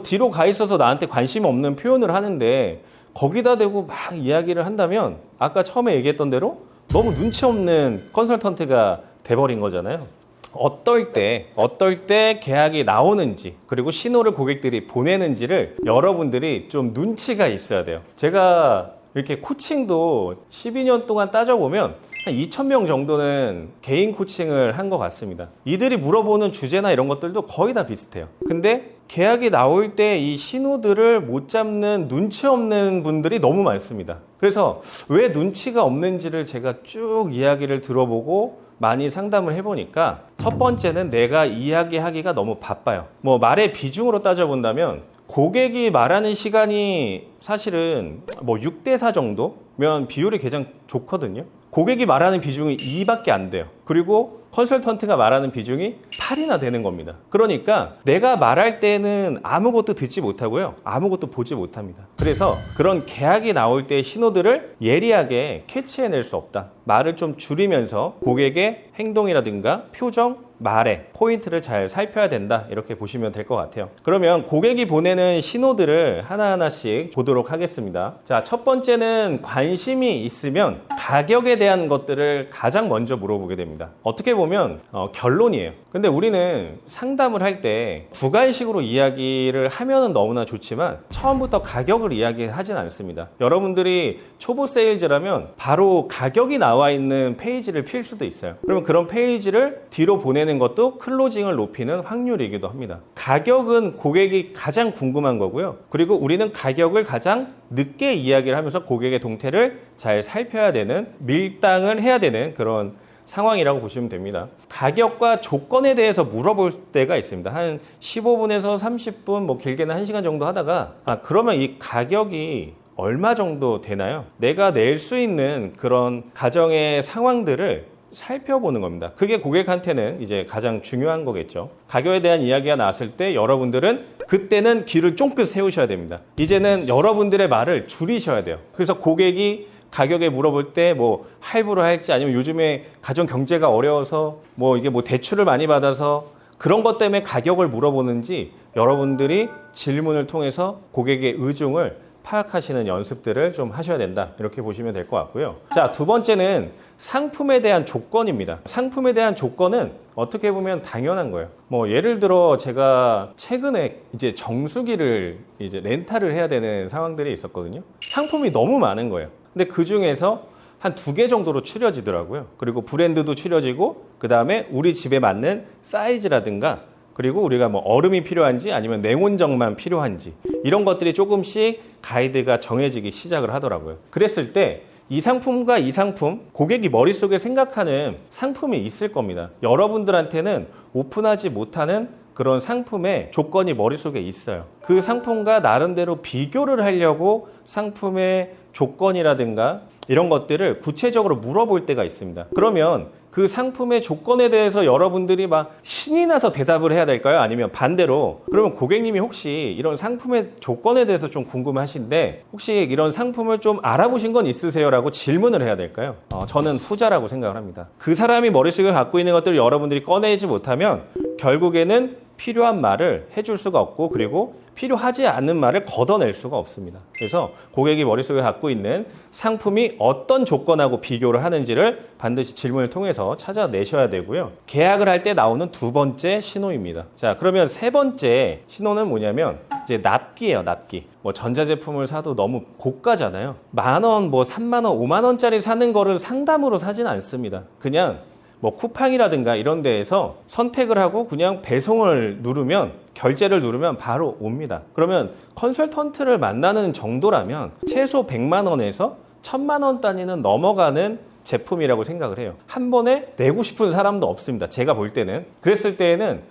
뒤로 가 있어서 나한테 관심 없는 표현을 하는데 거기다 대고 막 이야기를 한다면 아까 처음에 얘기했던 대로 너무 눈치 없는 컨설턴트가 돼버린 거잖아요. 어떨 때 계약이 나오는지 그리고 신호를 고객들이 보내는지를 여러분들이 좀 눈치가 있어야 돼요. 제가 이렇게 코칭도 12년 동안 따져보면 한 2,000명 정도는 개인 코칭을 한 것 같습니다. 이들이 물어보는 주제나 이런 것들도 거의 다 비슷해요. 근데 계약이 나올 때 이 신호들을 못 잡는 눈치 없는 분들이 너무 많습니다. 그래서 왜 눈치가 없는지를 제가 쭉 이야기를 들어보고 많이 상담을 해보니까 첫 번째는 내가 이야기하기가 너무 바빠요. 뭐 말의 비중으로 따져본다면 고객이 말하는 시간이 사실은 뭐 6대4 정도면 비율이 가장 좋거든요. 고객이 말하는 비중이 2밖에 안 돼요. 그리고 컨설턴트가 말하는 비중이 8이나 되는 겁니다. 그러니까 내가 말할 때는 아무것도 듣지 못하고요. 아무것도 보지 못합니다. 그래서 그런 계약이 나올 때의 신호들을 예리하게 캐치해낼 수 없다. 말을 좀 줄이면서 고객의 행동이라든가 표정, 말에 포인트를 잘 살펴야 된다. 이렇게 보시면 될 것 같아요. 그러면 고객이 보내는 신호들을 하나하나씩 보도록 하겠습니다. 자, 첫 번째는 관심이 있으면 가격에 대한 것들을 가장 먼저 물어보게 됩니다. 어떻게 보면 결론이에요. 근데 우리는 상담을 할 때 주관식으로 이야기를 하면은 너무나 좋지만 처음부터 가격을 이야기하진 않습니다. 여러분들이 초보 세일즈라면 바로 가격이 나와 있는 페이지를 필 수도 있어요. 그러면 그런 페이지를 뒤로 보내는 것도 클로징을 높이는 확률이기도 합니다. 가격은 고객이 가장 궁금한 거고요. 그리고 우리는 가격을 가장 늦게 이야기를 하면서 고객의 동태를 잘 살펴야 되는, 밀당을 해야 되는 그런 상황이라고 보시면 됩니다. 가격과 조건에 대해서 물어볼 때가 있습니다. 한 15분에서 30분, 뭐 길게는 1시간 정도 하다가 그러면 이 가격이 얼마 정도 되나요? 내가 낼 수 있는 그런 가정의 상황들을 살펴보는 겁니다. 그게 고객한테는 이제 가장 중요한 거겠죠. 가격에 대한 이야기가 나왔을 때 여러분들은 그때는 귀를 쫑긋 세우셔야 됩니다. 이제는 여러분들의 말을 줄이셔야 돼요. 그래서 고객이 가격에 물어볼 때 뭐 할부로 할지 아니면 요즘에 가정 경제가 어려워서 뭐 이게 뭐 대출을 많이 받아서 그런 것 때문에 가격을 물어보는지 여러분들이 질문을 통해서 고객의 의중을 파악하시는 연습들을 좀 하셔야 된다. 이렇게 보시면 될 것 같고요. 자, 두 번째는 상품에 대한 조건입니다. 상품에 대한 조건은 어떻게 보면 당연한 거예요. 뭐 예를 들어 제가 최근에 이제 정수기를 이제 렌탈을 해야 되는 상황들이 있었거든요. 상품이 너무 많은 거예요. 근데 그 중에서 한 2개 정도로 추려지더라고요. 그리고 브랜드도 추려지고 그 다음에 우리 집에 맞는 사이즈라든가 그리고 우리가 뭐 얼음이 필요한지 아니면 냉온정만 필요한지 이런 것들이 조금씩 가이드가 정해지기 시작을 하더라고요. 그랬을 때 이 상품과 이 상품, 고객이 머릿속에 생각하는 상품이 있을 겁니다. 여러분들한테는 오픈하지 못하는 그런 상품의 조건이 머릿속에 있어요. 그 상품과 나름대로 비교를 하려고 상품의 조건이라든가 이런 것들을 구체적으로 물어볼 때가 있습니다. 그러면 그 상품의 조건에 대해서 여러분들이 막 신이 나서 대답을 해야 될까요? 아니면 반대로 그러면 고객님이 혹시 이런 상품의 조건에 대해서 좀 궁금하신데 혹시 이런 상품을 좀 알아보신 건 있으세요? 라고 질문을 해야 될까요? 저는 후자라고 생각을 합니다. 그 사람이 머릿속에 갖고 있는 것들을 여러분들이 꺼내지 못하면 결국에는 필요한 말을 해줄 수가 없고 그리고 필요하지 않는 말을 걷어낼 수가 없습니다. 그래서 고객이 머릿속에 갖고 있는 상품이 어떤 조건하고 비교를 하는지를 반드시 질문을 통해서 찾아내셔야 되고요. 계약을 할 때 나오는 두 번째 신호입니다. 자, 그러면 세 번째 신호는 뭐냐면 이제 납기예요, 납기. 뭐 전자제품을 사도 너무 고가잖아요. 10,000원, 뭐 30,000원, 50,000원짜리 사는 거를 상담으로 사진 않습니다. 그냥 뭐 쿠팡이라든가 이런 데에서 선택을 하고 그냥 배송을 누르면 결제를 누르면 바로 옵니다. 그러면 컨설턴트를 만나는 정도라면 최소 100만 원에서 1,000만 원 단위는 넘어가는 제품이라고 생각을 해요. 한 번에 내고 싶은 사람도 없습니다. 제가 볼 때는. 그랬을 때에는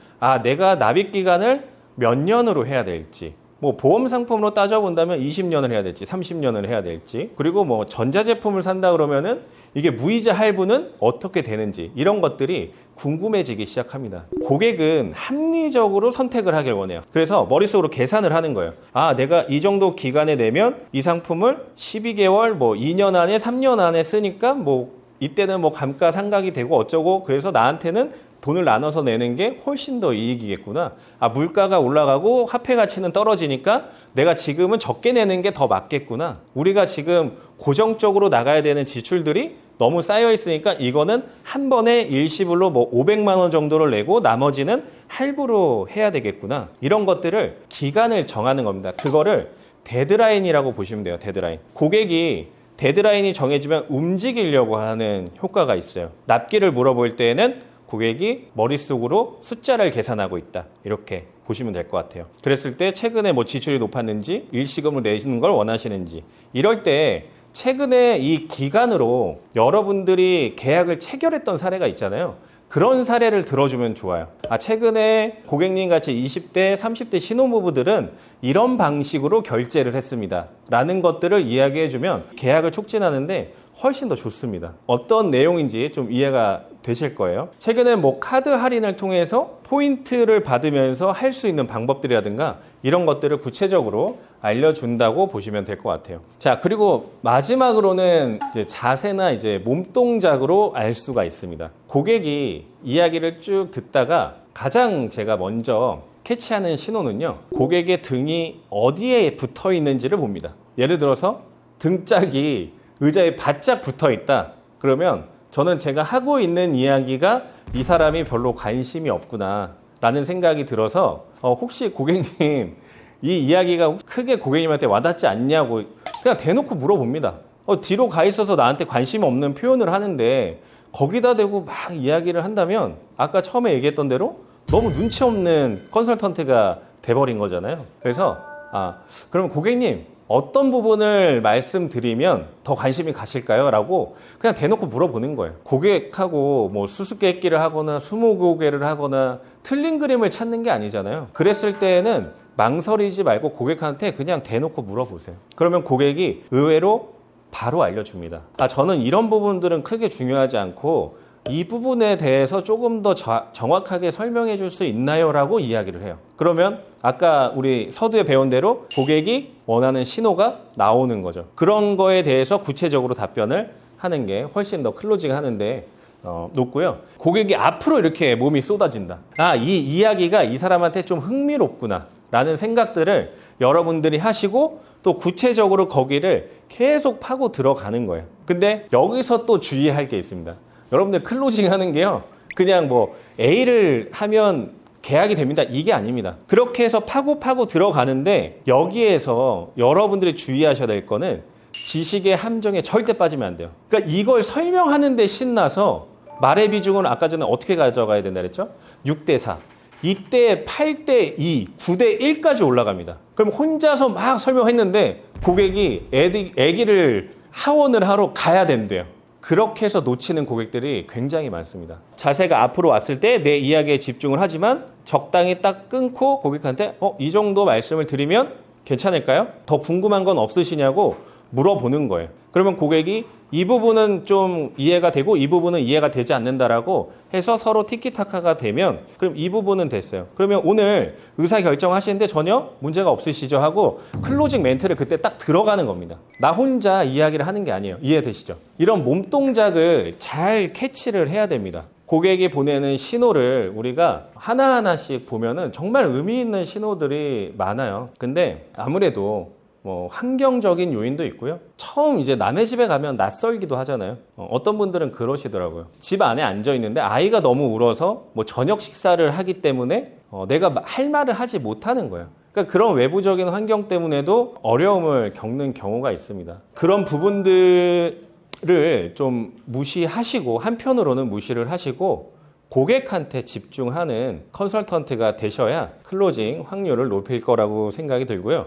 내가 납입 기간을 몇 년으로 해야 될지 뭐 보험 상품으로 따져본다면 20년을 해야 될지 30년을 해야 될지 그리고 뭐 전자제품을 산다 그러면은 이게 무이자 할부는 어떻게 되는지 이런 것들이 궁금해지기 시작합니다. 고객은 합리적으로 선택을 하길 원해요. 그래서 머릿속으로 계산을 하는 거예요. 내가 이 정도 기간에 내면 이 상품을 12개월 뭐 2년 안에 3년 안에 쓰니까 뭐 이때는 뭐 감가상각이 되고 어쩌고 그래서 나한테는 돈을 나눠서 내는 게 훨씬 더 이익이겠구나. 아, 물가가 올라가고 화폐 가치는 떨어지니까 내가 지금은 적게 내는 게 더 맞겠구나. 우리가 지금 고정적으로 나가야 되는 지출들이 너무 쌓여 있으니까 이거는 한 번에 일시불로 뭐 500만 원 정도를 내고 나머지는 할부로 해야 되겠구나. 이런 것들을 기간을 정하는 겁니다. 그거를 데드라인이라고 보시면 돼요. 데드라인. 고객이 데드라인이 정해지면 움직이려고 하는 효과가 있어요. 납기를 물어볼 때에는 고객이 머릿속으로 숫자를 계산하고 있다. 이렇게 보시면 될 것 같아요. 그랬을 때 최근에 뭐 지출이 높았는지 일시금으로 내시는 걸 원하시는지 이럴 때 최근에 이 기간으로 여러분들이 계약을 체결했던 사례가 있잖아요. 그런 사례를 들어주면 좋아요. 아, 최근에 고객님 같이 20대, 30대 신혼부부들은 이런 방식으로 결제를 했습니다. 라는 것들을 이야기해주면 계약을 촉진하는데 훨씬 더 좋습니다. 어떤 내용인지 좀 이해가 되실 거예요. 최근에 뭐 카드 할인을 통해서 포인트를 받으면서 할 수 있는 방법들이라든가 이런 것들을 구체적으로 알려준다고 보시면 될 것 같아요. 자, 그리고 마지막으로는 이제 자세나 이제 몸동작으로 알 수가 있습니다. 고객이 이야기를 쭉 듣다가 가장 제가 먼저 캐치하는 신호는요, 고객의 등이 어디에 붙어 있는지를 봅니다. 예를 들어서 등짝이 의자에 바짝 붙어 있다. 그러면 저는 제가 하고 있는 이야기가 이 사람이 별로 관심이 없구나 라는 생각이 들어서 혹시 고객님 이 이야기가 크게 고객님한테 와닿지 않냐고 그냥 대놓고 물어봅니다. 뒤로 가 있어서 나한테 관심 없는 표현을 하는데 거기다 대고 막 이야기를 한다면 아까 처음에 얘기했던 대로 너무 눈치 없는 컨설턴트가 돼버린 거잖아요. 그래서 그럼 고객님 어떤 부분을 말씀드리면 더 관심이 가실까요? 라고 그냥 대놓고 물어보는 거예요. 고객하고 뭐 수수께끼를 하거나 스무고개를 하거나 틀린 그림을 찾는 게 아니잖아요. 그랬을 때는 망설이지 말고 고객한테 그냥 대놓고 물어보세요. 그러면 고객이 의외로 바로 알려줍니다. 저는 이런 부분들은 크게 중요하지 않고 이 부분에 대해서 조금 더 정확하게 설명해 줄 수 있나요? 라고 이야기를 해요. 그러면 아까 우리 서두에 배운 대로 고객이 원하는 신호가 나오는 거죠. 그런 거에 대해서 구체적으로 답변을 하는 게 훨씬 더 클로징 하는데 높고요. 고객이 앞으로 이렇게 몸이 쏟아진다. 이 이야기가 이 사람한테 좀 흥미롭구나 라는 생각들을 여러분들이 하시고 또 구체적으로 거기를 계속 파고 들어가는 거예요. 근데 여기서 또 주의할 게 있습니다. 여러분들 클로징 하는 게요, 그냥 뭐 A를 하면 계약이 됩니다. 이게 아닙니다. 그렇게 해서 파고 들어가는데 여기에서 여러분들이 주의하셔야 될 거는 지식의 함정에 절대 빠지면 안 돼요. 그러니까 이걸 설명하는데 신나서 말의 비중은 아까 전에 어떻게 가져가야 된다 그랬죠? 6대 4. 이때 8대 2, 9대 1까지 올라갑니다. 그럼 혼자서 막 설명했는데 고객이 애기를 하원을 하러 가야 된대요. 그렇게 해서 놓치는 고객들이 굉장히 많습니다. 자세가 앞으로 왔을 때 내 이야기에 집중을 하지만 적당히 딱 끊고 고객한테 이 정도 말씀을 드리면 괜찮을까요? 더 궁금한 건 없으시냐고 물어보는 거예요. 그러면 고객이 이 부분은 좀 이해가 되고 이 부분은 이해가 되지 않는다라고 해서 서로 티키타카가 되면 그럼 이 부분은 됐어요. 그러면 오늘 의사결정하시는데 전혀 문제가 없으시죠 하고 클로징 멘트를 그때 딱 들어가는 겁니다. 나 혼자 이야기를 하는 게 아니에요. 이해되시죠? 이런 몸동작을 잘 캐치를 해야 됩니다. 고객이 보내는 신호를 우리가 하나하나씩 보면은 정말 의미 있는 신호들이 많아요. 근데 아무래도 뭐 환경적인 요인도 있고요. 처음 이제 남의 집에 가면 낯설기도 하잖아요. 어떤 분들은 그러시더라고요. 집 안에 앉아 있는데 아이가 너무 울어서 뭐 저녁 식사를 하기 때문에 내가 할 말을 하지 못하는 거예요. 그러니까 그런 외부적인 환경 때문에도 어려움을 겪는 경우가 있습니다. 그런 부분들을 좀 무시하시고 한편으로는 무시를 하시고 고객한테 집중하는 컨설턴트가 되셔야 클로징 확률을 높일 거라고 생각이 들고요.